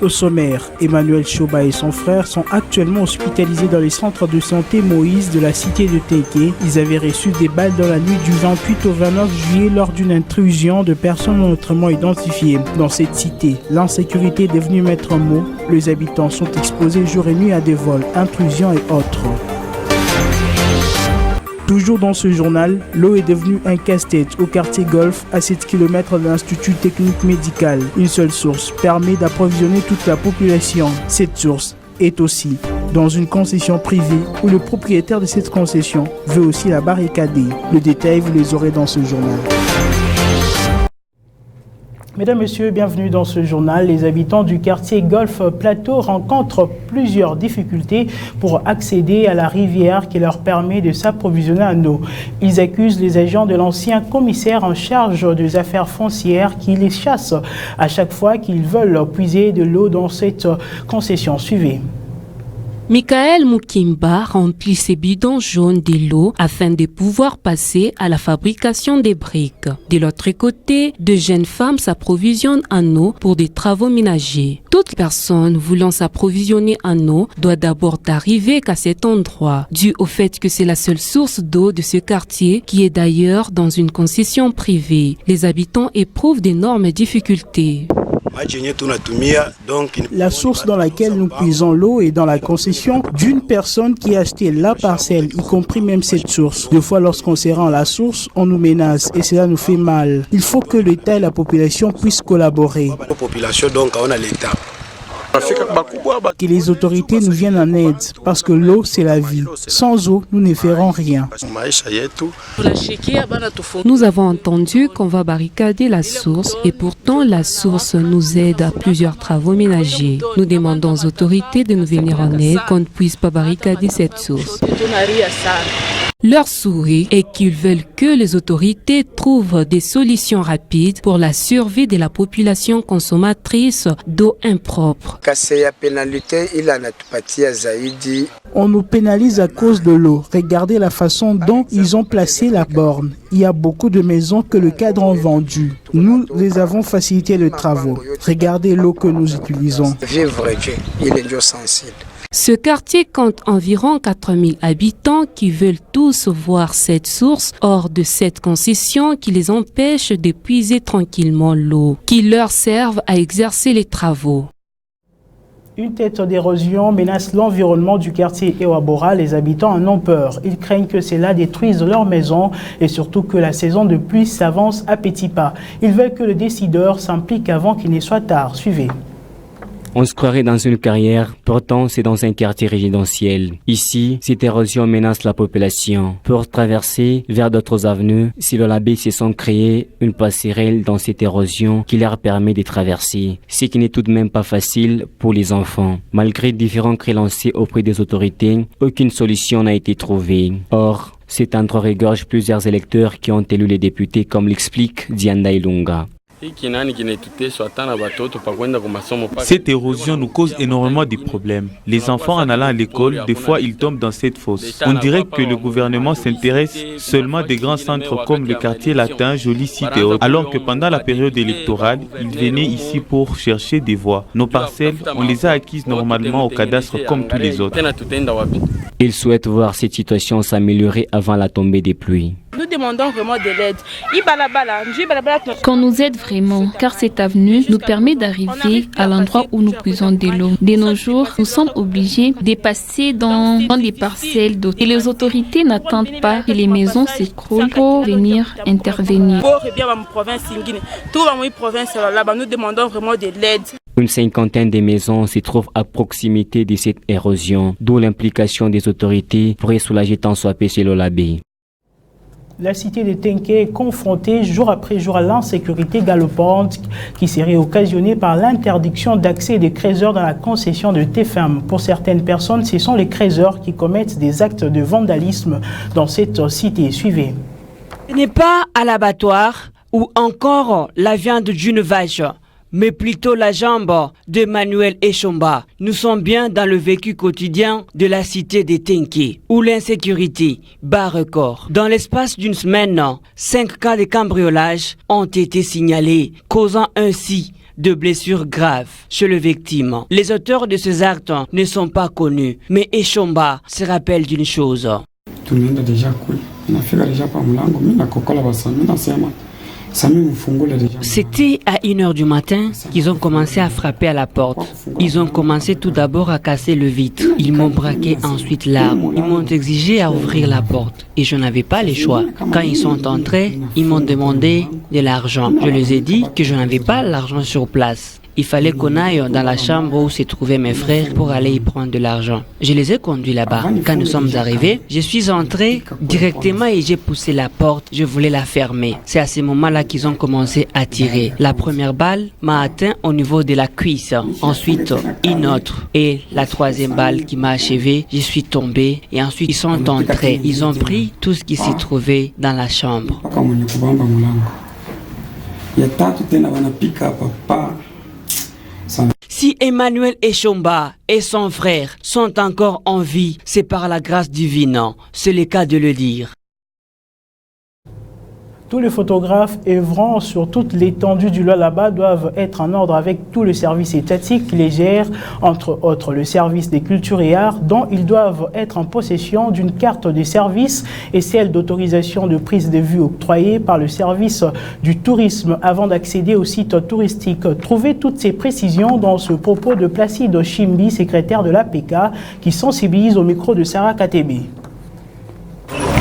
Au sommaire, Emmanuel Choba et son frère sont actuellement hospitalisés dans les centres de santé Moïse de la cité de Téké. Ils avaient reçu des balles dans la nuit du 28 au 29 juillet lors d'une intrusion de personnes non autrement identifiées. Dans cette cité, l'insécurité est devenue maître mot. Les habitants sont exposés jour et nuit à des vols, intrusions et autres. Toujours dans ce journal, l'eau est devenue un casse-tête au quartier Golf, à 7 km de l'Institut technique médical. Une seule source permet d'approvisionner toute la population. Cette source est aussi dans une concession privée où le propriétaire de cette concession veut aussi la barricader. Le détail, vous les aurez dans ce journal. Mesdames, Messieurs, bienvenue dans ce journal. Les habitants du quartier Golf Plateau rencontrent plusieurs difficultés pour accéder à la rivière qui leur permet de s'approvisionner en eau. Ils accusent les agents de l'ancien commissaire en charge des affaires foncières qui les chassent à chaque fois qu'ils veulent puiser de l'eau dans cette concession. Suivez. Michael Mukimba remplit ses bidons jaunes de l'eau afin de pouvoir passer à la fabrication des briques. De l'autre côté, de jeunes femmes s'approvisionnent en eau pour des travaux ménagers. Toute personne voulant s'approvisionner en eau doit d'abord arriver qu'à cet endroit, dû au fait que c'est la seule source d'eau de ce quartier qui est d'ailleurs dans une concession privée. Les habitants éprouvent d'énormes difficultés. La source dans laquelle nous puisons l'eau est dans la concession d'une personne qui a acheté la parcelle, y compris même cette source. Deux fois, lorsqu'on se rend à la source, on nous menace et cela nous fait mal. Il faut que l'État et la population puissent collaborer. Que les autorités nous viennent en aide, parce que l'eau, c'est la vie. Sans eau, nous ne ferons rien. Nous avons entendu qu'on va barricader la source et pourtant la source nous aide à plusieurs travaux ménagers. Nous demandons aux autorités de nous venir en aide qu'on ne puisse pas barricader cette source. Leur souhait est qu'ils veulent que les autorités trouvent des solutions rapides pour la survie de la population consommatrice d'eau impropre. On nous pénalise à cause de l'eau. Regardez la façon dont ils ont placé la borne. Il y a beaucoup de maisons que le cadre ont vendues. Nous les avons facilité les travaux. Regardez l'eau que nous utilisons. Ce quartier compte environ 4000 habitants qui veulent tous voir cette source hors de cette concession qui les empêche de puiser tranquillement l'eau, qui leur serve à exercer les travaux. Une tête d'érosion menace l'environnement du quartier Ewabora. Les habitants en ont peur. Ils craignent que cela détruise leur maison et surtout que la saison de pluie s'avance à petits pas. Ils veulent que le décideur s'implique avant qu'il ne soit tard. Suivez. On se croirait dans une carrière, pourtant c'est dans un quartier résidentiel. Ici, cette érosion menace la population. Pour traverser vers d'autres avenues, Silolabé se sont créés une passerelle dans cette érosion qui leur permet de traverser, ce qui n'est tout de même pas facile pour les enfants. Malgré différents cris lancés auprès des autorités, aucune solution n'a été trouvée. Or, cet endroit regorge plusieurs électeurs qui ont élu les députés comme l'explique Dianda Ilunga. Cette érosion nous cause énormément de problèmes. Les enfants en allant à l'école, des fois ils tombent dans cette fosse. On dirait que le gouvernement s'intéresse seulement à des grands centres comme le quartier latin, Jolie Cité et autres, alors que pendant la période électorale, ils venaient ici pour chercher des voix. Nos parcelles, on les a acquises normalement au cadastre comme tous les autres. Ils souhaitent voir cette situation s'améliorer avant la tombée des pluies. Nous demandons vraiment de l'aide. Qu'on nous aide vraiment, car cette avenue nous permet d'arriver à l'endroit où nous puisons de l'eau. De nos jours, nous sommes obligés de passer dans des parcelles d'eau. Et les autorités n'attendent pas que les maisons s'écroulent pour venir intervenir. Nous demandons vraiment de l'aide. Une cinquantaine de maisons se trouvent à proximité de cette érosion, d'où l'implication des autorités pourrait soulager tant soit peu selon l'abbé. La cité de Tenke est confrontée jour après jour à l'insécurité galopante qui serait occasionnée par l'interdiction d'accès des créateurs dans la concession de TFM. Pour certaines personnes, ce sont les créateurs qui commettent des actes de vandalisme dans cette cité. Suivez. Ce n'est pas à l'abattoir ou encore la viande d'une vache, mais plutôt la jambe de Manuel Eshomba. Nous sommes bien dans le vécu quotidien de la cité de Tenke, où l'insécurité bat record. Dans l'espace d'une semaine, 5 cas de cambriolage ont été signalés, causant ainsi de blessures graves chez le victime. Les auteurs de ces actes ne sont pas connus, mais Eshomba se rappelle d'une chose. C'était à 1h du matin qu'ils ont commencé à frapper à la porte. Ils ont commencé tout d'abord à casser le vitre. Ils m'ont braqué ensuite l'arme. Ils m'ont exigé à ouvrir la porte et je n'avais pas le choix. Quand ils sont entrés, ils m'ont demandé de l'argent. Je les ai dit que je n'avais pas l'argent sur place. Il fallait qu'on aille dans la chambre où se trouvaient mes frères pour aller y prendre de l'argent. Je les ai conduits là-bas. Quand nous sommes arrivés, je suis entré directement et j'ai poussé la porte. Je voulais la fermer. C'est à ce moment-là qu'ils ont commencé à tirer. La première balle m'a atteint au niveau de la cuisse. Ensuite, une autre. Et la troisième balle qui m'a achevé, je suis tombé. Et ensuite, ils sont entrés. Ils ont pris tout ce qui s'y trouvait dans la chambre. Si Emmanuel Eshomba et son frère sont encore en vie, c'est par la grâce divine. C'est le cas de le dire. Tous les photographes œuvrant sur toute l'étendue du Lualaba doivent être en ordre avec tout le service étatique qui les gère, entre autres le service des cultures et arts, dont ils doivent être en possession d'une carte de service et celle d'autorisation de prise de vue octroyée par le service du tourisme avant d'accéder au site touristique. Trouvez toutes ces précisions dans ce propos de Placide Chimbi, secrétaire de l'APK, qui sensibilise au micro de Sarah Katebe.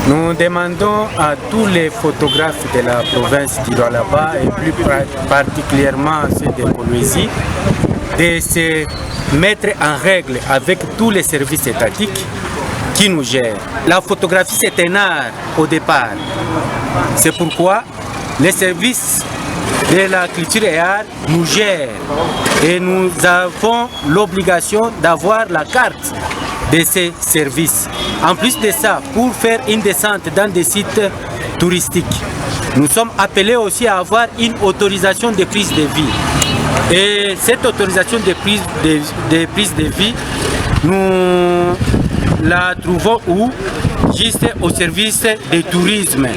Nous demandons à tous les photographes de la province du Lualaba et plus particulièrement ceux de Kolwezi de se mettre en règle avec tous les services étatiques qui nous gèrent. La photographie, c'est un art au départ. C'est pourquoi les services de la culture et art nous gèrent et nous avons l'obligation d'avoir la carte de ces services. En plus de ça, pour faire une descente dans des sites touristiques, nous sommes appelés aussi à avoir une autorisation de prise de vie. Et cette autorisation de prise de vie, nous la trouvons où? Juste au service du tourisme.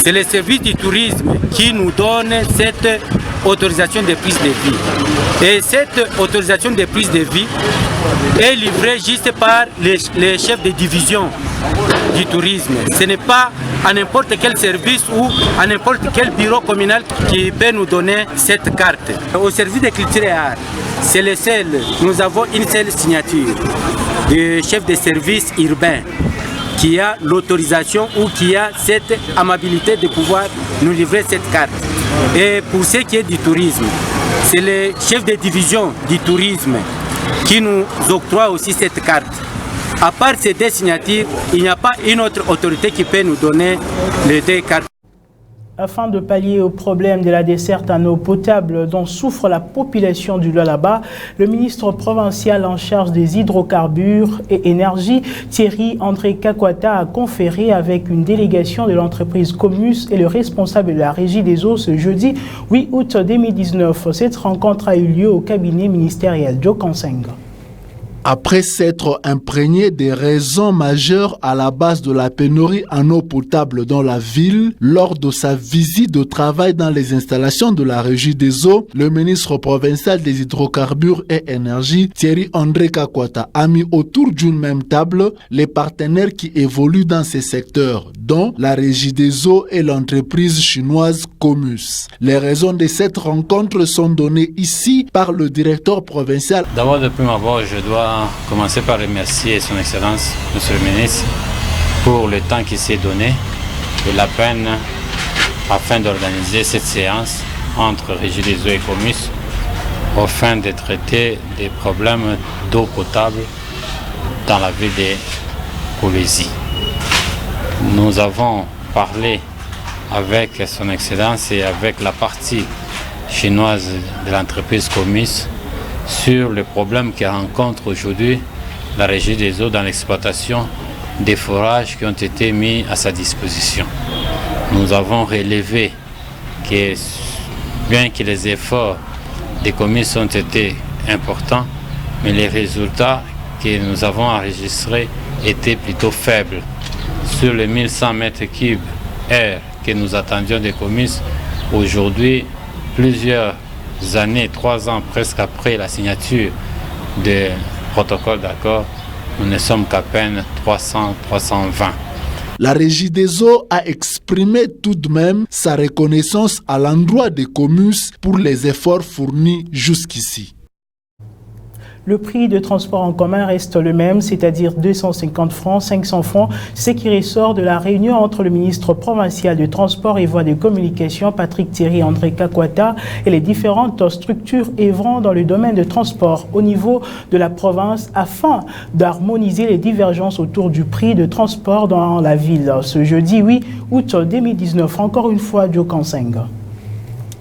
C'est le service du tourisme qui nous donne cette autorisation de prise de vie. Et cette autorisation de prise de vie est livrée juste par les chefs de division du tourisme. Ce n'est pas à n'importe quel service ou à n'importe quel bureau communal qui peut nous donner cette carte. Au service de culture et art, c'est le seul, nous avons une seule signature du chef de service urbain qui a l'autorisation ou qui a cette amabilité de pouvoir nous livrer cette carte. Et pour ce qui est du tourisme, c'est le chef de division du tourisme qui nous octroie aussi cette carte. À part ces deux signatures, il n'y a pas une autre autorité qui peut nous donner les deux cartes. Afin de pallier au problème de la desserte en eau potable dont souffre la population du Lualaba, le ministre provincial en charge des hydrocarbures et énergie, Thierry André Kakwata, a conféré avec une délégation de l'entreprise Comus et le responsable de la régie des eaux ce jeudi 8 août 2019. Cette rencontre a eu lieu au cabinet ministériel Joe Kansenga. Après s'être imprégné des raisons majeures à la base de la pénurie en eau potable dans la ville, lors de sa visite de travail dans les installations de la Régie des eaux, le ministre provincial des hydrocarbures et énergie, Thierry André Kakwata, a mis autour d'une même table les partenaires qui évoluent dans ces secteurs, dont la Régie des eaux et l'entreprise chinoise Comus. Les raisons de cette rencontre sont données ici par le directeur provincial. D'abord, de prime abord, je dois commencer par remercier Son Excellence, Monsieur le ministre, pour le temps qu'il s'est donné et la peine afin d'organiser cette séance entre Régie des eaux et Comus afin de traiter des problèmes d'eau potable dans la ville de Kolwezi. Nous avons parlé avec Son Excellence et avec la partie chinoise de l'entreprise Comus sur le problème que rencontre aujourd'hui la Régie des eaux dans l'exploitation des forages qui ont été mis à sa disposition. Nous avons relevé que bien que les efforts des Comus ont été importants, mais les résultats que nous avons enregistrés étaient plutôt faibles. Sur les 1100 mètres cubes air que nous attendions des Comus, aujourd'hui, plusieurs années, 3 ans presque après la signature du protocole d'accord, nous ne sommes qu'à peine 300-320. La Régie des eaux a exprimé tout de même sa reconnaissance à l'endroit des Comus pour les efforts fournis jusqu'ici. Le prix de transport en commun reste le même, c'est-à-dire 250 francs, 500 francs, ce qui ressort de la réunion entre le ministre provincial de Transport et Voies de Communication, Patrick Thierry André Kakwata, et les différentes structures œuvrant dans le domaine de transport au niveau de la province afin d'harmoniser les divergences autour du prix de transport dans la ville. Ce jeudi 8 août 2019, encore une fois, Joe Kanseng.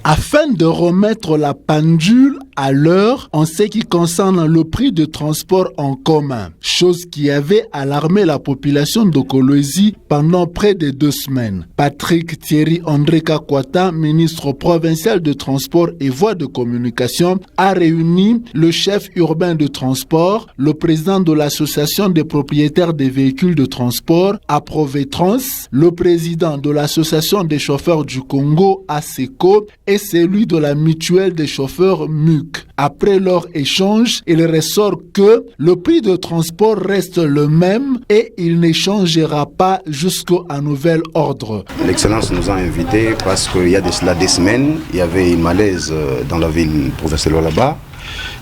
Afin de remettre la pendule à l'heure en ce qui concerne le prix de transport en commun, chose qui avait alarmé la population de Kolwezi pendant près de 2 semaines. Patrick Thierry André Kakwata, ministre provincial de Transport et Voies de Communication, a réuni le chef urbain de transport, le président de l'association des propriétaires des véhicules de transport, Aprovetrans, le président de l'association des chauffeurs du Congo, ASECO, et celui de la mutuelle des chauffeurs MUC. Après leur échange, il ressort que le prix de transport reste le même et il ne changera pas jusqu'à nouvel ordre. L'Excellence nous a invités parce qu'il y a de cela des semaines, il y avait une malaise dans la ville provinciale là-bas,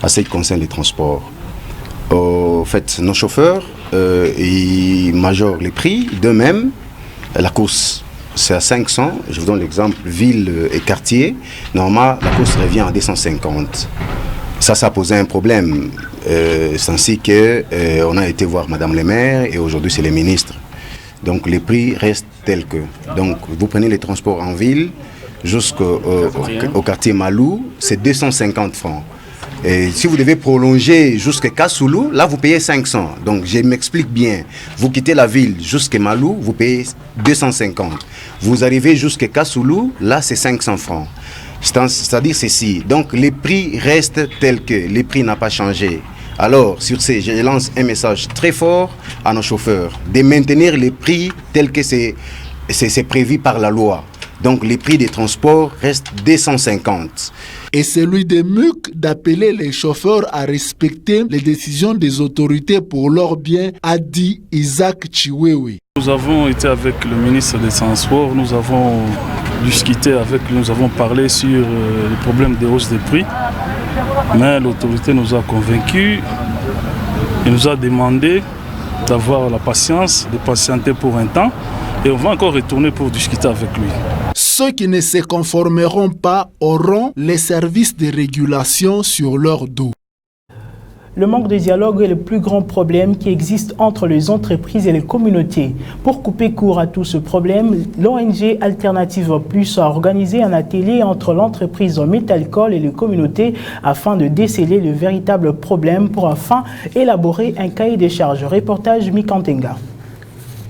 à ce qui concerne les transports. En fait, nos chauffeurs, ils majorent les prix d'eux-mêmes. La course, c'est à 500, je vous donne l'exemple, ville et quartier. Normalement, la course revient à 250. Ça posait un problème. C'est ainsi qu'on a été voir Madame le maire et aujourd'hui c'est les ministres. Donc les prix restent tels que. Donc vous prenez les transports en ville jusqu'au quartier Malou, c'est 250 francs. Et si vous devez prolonger jusqu'à Kassoulou, là vous payez 500. Donc je m'explique bien. Vous quittez la ville jusqu'à Malou, vous payez 250. Vous arrivez jusqu'à Kassoulou, là c'est 500 francs. C'est-à-dire ceci. Donc les prix restent tels que. Les prix n'ont pas changé. Alors sur ce, je lance un message très fort à nos chauffeurs de maintenir les prix tels que c'est prévu par la loi. Donc les prix des transports restent 250. Et celui des MUC d'appeler les chauffeurs à respecter les décisions des autorités pour leur bien, a dit Isaac Chiwewe. Nous avons été avec le ministre des Transports, nous avons discuté avec lui, nous avons parlé sur le problème des hausses des prix. Mais l'autorité nous a convaincus et nous a demandé d'avoir la patience, de patienter pour un temps. Et on va encore retourner pour discuter avec lui. Ceux qui ne se conformeront pas auront les services de régulation sur leur dos. Le manque de dialogue est le plus grand problème qui existe entre les entreprises et les communautés. Pour couper court à tout ce problème, l'ONG Alternative Plus a organisé un atelier entre l'entreprise Métalcol et les communautés afin de déceler le véritable problème pour enfin élaborer un cahier des charges. Reportage Mikantenga.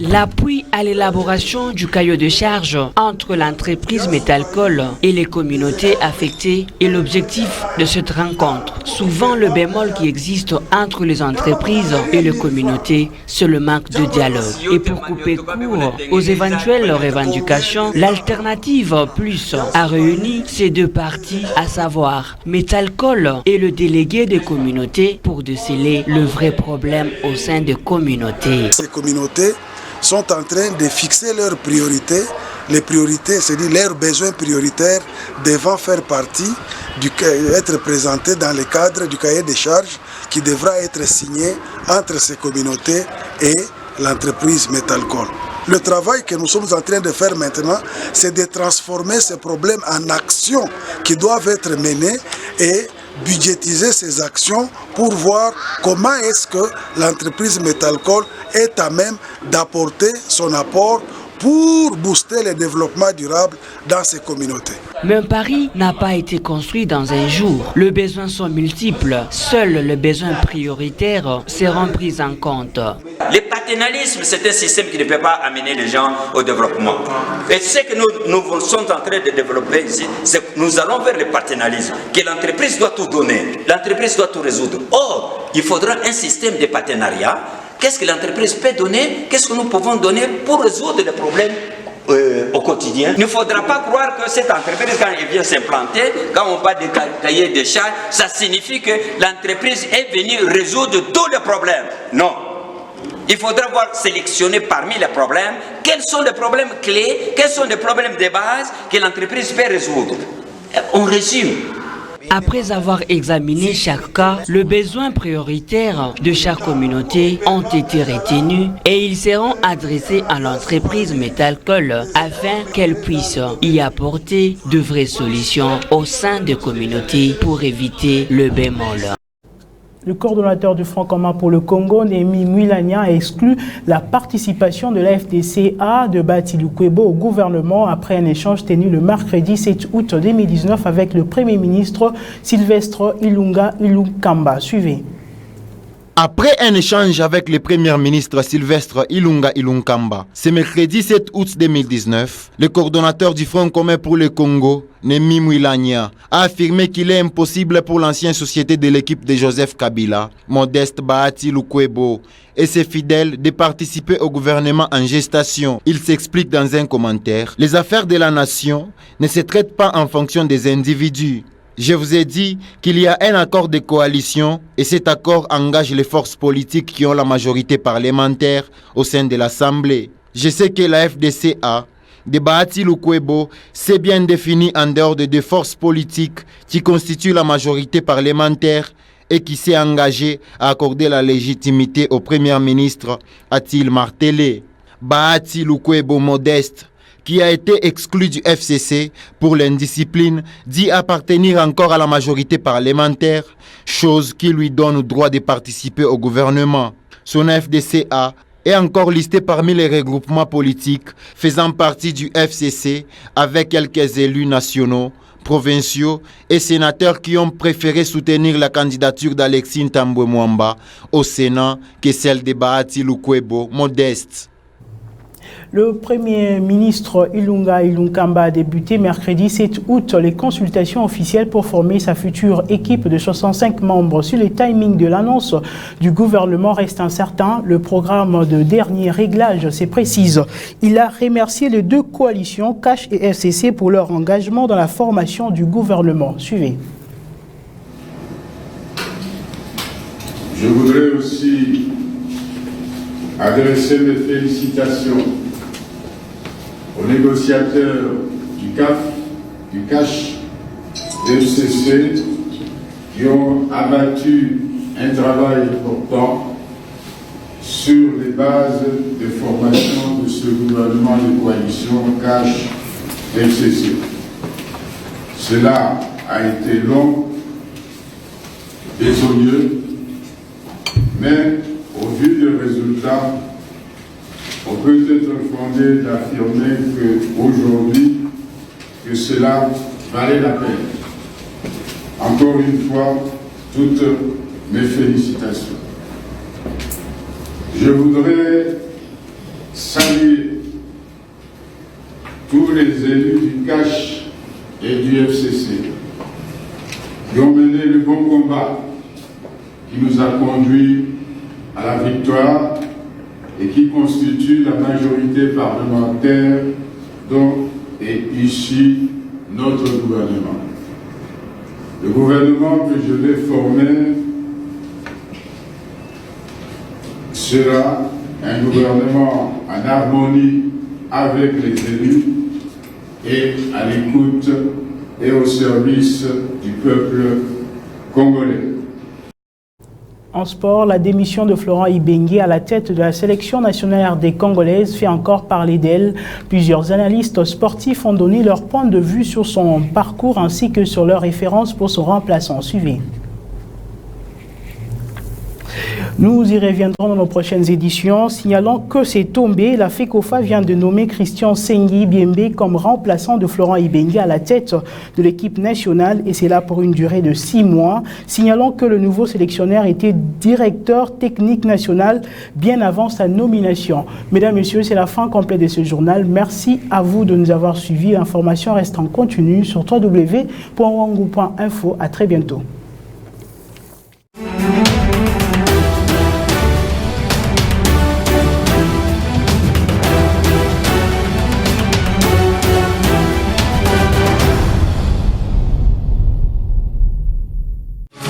L'appui à l'élaboration du cahier de charge entre l'entreprise Métalcol et les communautés affectées est l'objectif de cette rencontre. Souvent, le bémol qui existe entre les entreprises et les communautés, c'est le manque de dialogue. Et pour couper court aux éventuelles revendications, l'alternative plus a réuni ces deux parties, à savoir Métalcol et le délégué des communautés pour déceler le vrai problème au sein des communautés. Ces communautés sont en train de fixer leurs priorités. Les priorités, c'est-à-dire leurs besoins prioritaires devant faire partie, être présentés dans le cadre du cahier des charges qui devra être signé entre ces communautés et l'entreprise Métalcol. Le travail que nous sommes en train de faire maintenant, c'est de transformer ces problèmes en actions qui doivent être menées et budgétiser ces actions pour voir comment est-ce que l'entreprise Métalcol est à même d'apporter son apport pour booster le développement durable dans ces communautés. Mais Paris n'a pas été construit dans un jour. Les besoins sont multiples. Seuls les besoins prioritaires seront pris en compte. Le paternalisme, c'est un système qui ne peut pas amener les gens au développement. Et ce que nous sommes en train de développer ici, c'est que nous allons vers le paternalisme, que l'entreprise doit tout donner, l'entreprise doit tout résoudre. Or, il faudra un système de partenariat. Qu'est-ce que l'entreprise peut donner? Qu'est-ce que nous pouvons donner pour résoudre les problèmes au quotidien? Il ne faudra pas croire que cette entreprise, quand elle vient s'implanter, quand on parle de cahier des charges, ça signifie que l'entreprise est venue résoudre tous les problèmes. Non. Il faudra sélectionner parmi les problèmes quels sont les problèmes clés, quels sont les problèmes de base que l'entreprise peut résoudre. On résume. Après avoir examiné chaque cas, les besoins prioritaires de chaque communauté ont été retenus et ils seront adressés à l'entreprise Métalcol afin qu'elle puisse y apporter de vraies solutions au sein des communautés pour éviter le bémol. Le coordonnateur du Front commun pour le Congo, Némi Mwilanya, a exclu la participation de la FDCA de Bahati Lukwebo au gouvernement après un échange tenu le mercredi 7 août 2019 avec le Premier ministre Sylvestre Ilunga Ilunkamba. Suivez. Après un échange avec le Premier ministre Sylvestre Ilunga Ilunkamba, ce mercredi 7 août 2019, le coordonnateur du Front commun pour le Congo, Némi Mwilanya, a affirmé qu'il est impossible pour l'ancienne société de l'équipe de Joseph Kabila, Modeste Bahati Lukwebo, et ses fidèles de participer au gouvernement en gestation. Il s'explique dans un commentaire: les affaires de la nation ne se traitent pas en fonction des individus. Je vous ai dit qu'il y a un accord de coalition et cet accord engage les forces politiques qui ont la majorité parlementaire au sein de l'Assemblée. Je sais que la FDCA de Bahati Lukwebo s'est bien définie en dehors de deux forces politiques qui constituent la majorité parlementaire et qui s'est engagée à accorder la légitimité au Premier ministre, a-t-il martelé. Bahati Lukwebo Modeste, qui a été exclu du FCC pour l'indiscipline, dit appartenir encore à la majorité parlementaire, chose qui lui donne le droit de participer au gouvernement. Son FDCA est encore listé parmi les regroupements politiques faisant partie du FCC avec quelques élus nationaux, provinciaux et sénateurs qui ont préféré soutenir la candidature d'Alexis Ntambwe Mwamba au Sénat que celle de Bahati Lukwebo Modeste. Le Premier ministre Ilunga Ilunkamba a débuté mercredi 7 août les consultations officielles pour former sa future équipe de 65 membres. Si le timing de l'annonce du gouvernement reste incertain, le programme de dernier réglage se précise. Il a remercié les deux coalitions, CACH et FCC, pour leur engagement dans la formation du gouvernement. Suivez. Je voudrais aussi adresser mes félicitations aux négociateurs du CAF, du CACH, des FCC, qui ont abattu un travail important sur les bases de formation de ce gouvernement de coalition CACH-FCC. Cela a été long, désoblieux, mais au vu des résultats, on peut être fondé d'affirmer qu'aujourd'hui, que cela valait la peine. Encore une fois, toutes mes félicitations. Je voudrais à la victoire et qui constitue la majorité parlementaire dont est issu notre gouvernement. Le gouvernement que je vais former sera un gouvernement en harmonie avec les élus et à l'écoute et au service du peuple congolais. En sport, la démission de Florent Ibenge à la tête de la sélection nationale RD congolaise fait encore parler d'elle. Plusieurs analystes sportifs ont donné leur point de vue sur son parcours ainsi que sur leurs références pour son remplaçant. Suivez. Nous y reviendrons dans nos prochaines éditions, signalant que c'est tombé. La FECOFA vient de nommer Christian Sengi Biembe comme remplaçant de Florent Ibenge à la tête de l'équipe nationale et c'est là pour une durée de 6 mois. Signalant que le nouveau sélectionneur était directeur technique national bien avant sa nomination. Mesdames, Messieurs, c'est la fin complète de ce journal. Merci à vous de nous avoir suivis. L'information reste en continu sur www.wangu.info. À très bientôt.